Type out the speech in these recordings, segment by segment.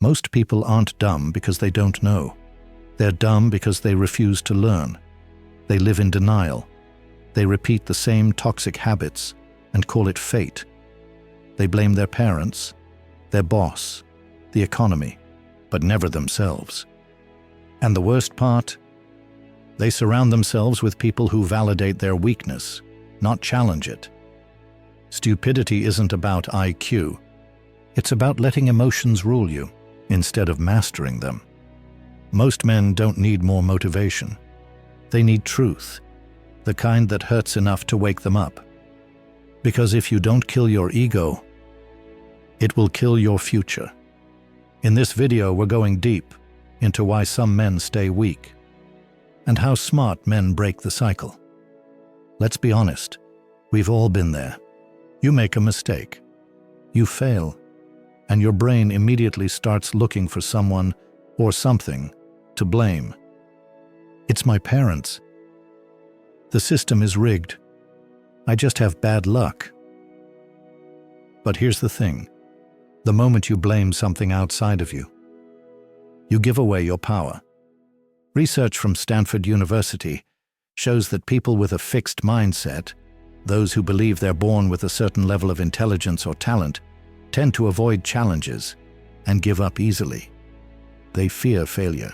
Most people aren't dumb because they don't know. They're dumb because they refuse to learn. They live in denial. They repeat the same toxic habits and call it fate. They blame their parents, their boss, the economy, but never themselves. And the worst part? They surround themselves with people who validate their weakness, not challenge it. Stupidity isn't about IQ. It's about letting emotions rule you instead of mastering them. Most men don't need more motivation. They need truth, the kind that hurts enough to wake them up. Because if you don't kill your ego, it will kill your future. In this video, we're going deep into why some men stay weak and how smart men break the cycle. Let's be honest, we've all been there. You make a mistake, you fail, and your brain immediately starts looking for someone or something to blame. It's my parents. The system is rigged. I just have bad luck. But here's the thing. The moment you blame something outside of you, you give away your power. Research from Stanford University shows that people with a fixed mindset, those who believe they're born with a certain level of intelligence or talent, tend to avoid challenges and give up easily. They fear failure,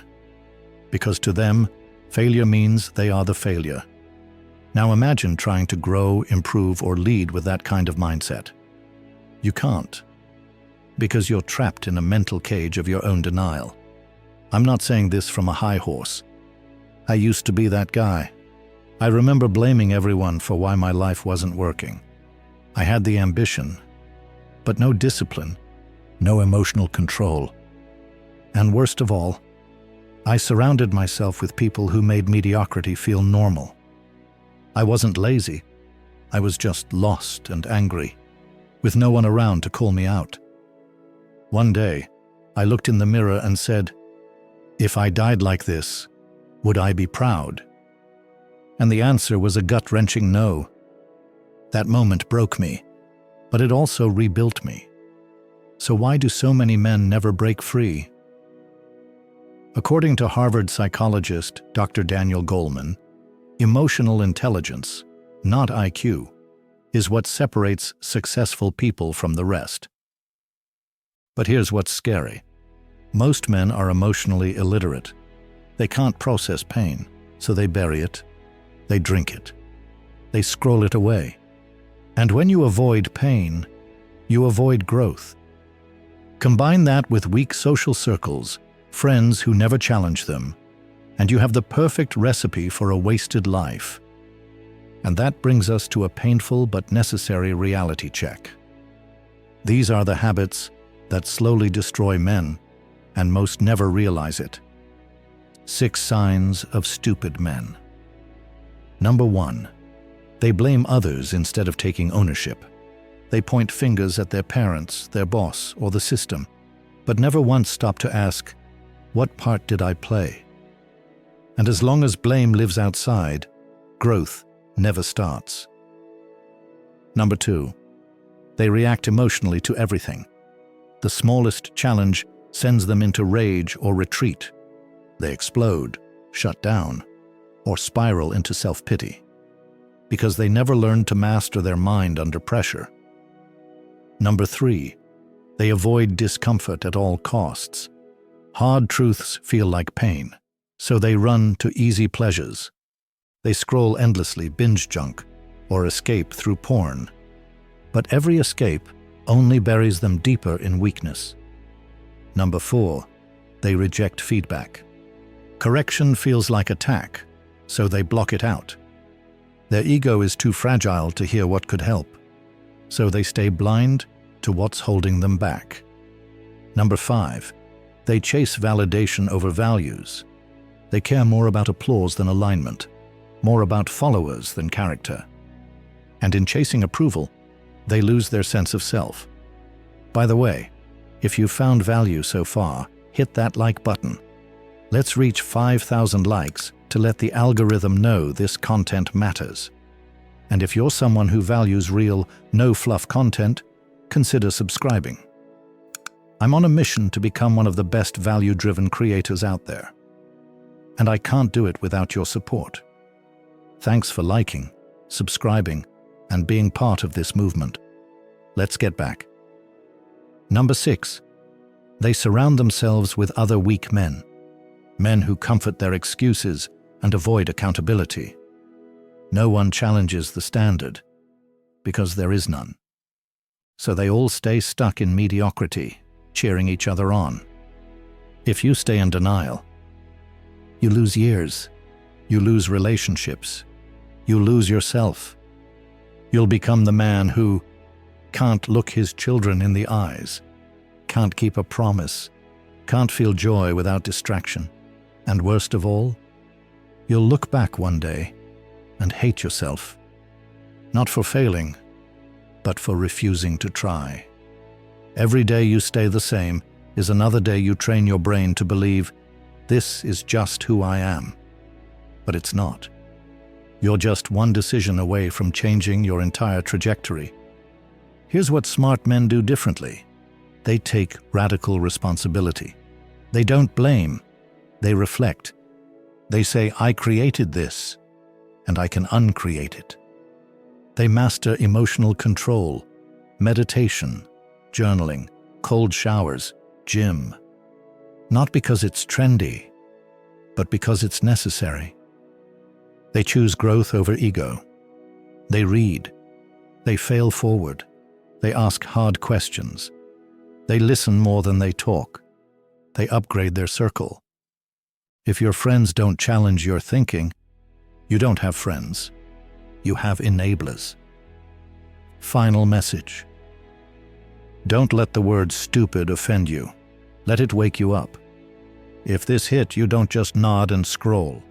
because to them, failure means they are the failure. Now imagine trying to grow, improve, or lead with that kind of mindset. You can't, because you're trapped in a mental cage of your own denial. I'm not saying this from a high horse. I used to be that guy. I remember blaming everyone for why my life wasn't working. I had the ambition, but no discipline, no emotional control. And worst of all, I surrounded myself with people who made mediocrity feel normal. I wasn't lazy. I was just lost and angry, with no one around to call me out. One day, I looked in the mirror and said, "If I died like this, would I be proud?" And the answer was a gut-wrenching no. That moment broke me, but it also rebuilt me. So why do so many men never break free? According to Harvard psychologist Dr. Daniel Goleman, emotional intelligence, not IQ, is what separates successful people from the rest. But here's what's scary. Most men are emotionally illiterate. They can't process pain, so they bury it, they drink it, they scroll it away. And when you avoid pain, you avoid growth. Combine that with weak social circles, friends who never challenge them, and you have the perfect recipe for a wasted life. And that brings us to a painful but necessary reality check. These are the habits that slowly destroy men, and most never realize it. 6 signs of stupid men. Number 1. They blame others instead of taking ownership. They point fingers at their parents, their boss, or the system, but never once stop to ask, what part did I play? And as long as blame lives outside, growth never starts. Number 2. They react emotionally to everything. The smallest challenge sends them into rage or retreat. They explode, shut down, or spiral into self-pity, because they never learned to master their mind under pressure. Number 3. They avoid discomfort at all costs. Hard truths feel like pain, so they run to easy pleasures. They scroll endlessly, binge junk, or escape through porn. But every escape only buries them deeper in weakness. Number 4. They reject feedback. Correction feels like attack, so they block it out. Their ego is too fragile to hear what could help, so they stay blind to what's holding them back. Number 5. They chase validation over values. They care more about applause than alignment, more about followers than character. And in chasing approval, they lose their sense of self. By the way, if you've found value so far, hit that like button. Let's reach 5,000 likes to let the algorithm know this content matters. And if you're someone who values real, no-fluff content, consider subscribing. I'm on a mission to become one of the best value-driven creators out there. And I can't do it without your support. Thanks for liking, subscribing, and being part of this movement. Let's get back. Number 6. They surround themselves with other weak men. Men who comfort their excuses and avoid accountability. No one challenges the standard, because there is none. So they all stay stuck in mediocrity, cheering each other on. If you stay in denial, you lose years, you lose relationships, you lose yourself. You'll become the man who can't look his children in the eyes, can't keep a promise, can't feel joy without distraction. And worst of all, you'll look back one day and hate yourself, not for failing, but for refusing to try. Every day you stay the same is another day you train your brain to believe, this is just who I am. But it's not. You're just one decision away from changing your entire trajectory. Here's what smart men do differently. They take radical responsibility. They don't blame. They reflect. They say, I created this, and I can uncreate it. They master emotional control, meditation, journaling, cold showers, gym. Not because it's trendy, but because it's necessary. They choose growth over ego. They read. They fail forward. They ask hard questions. They listen more than they talk. They upgrade their circle. If your friends don't challenge your thinking, you don't have friends. You have enablers. Final message. Don't let the word stupid offend you. Let it wake you up. If this hit, you don't just nod and scroll.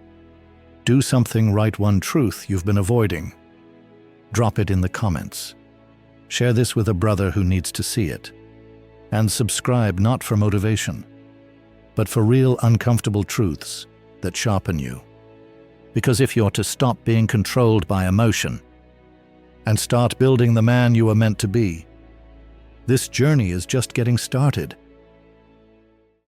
Do something, write one truth you've been avoiding. Drop it in the comments. Share this with a brother who needs to see it. And subscribe not for motivation, but for real uncomfortable truths that sharpen you. Because if you're to stop being controlled by emotion and start building the man you are meant to be, this journey is just getting started.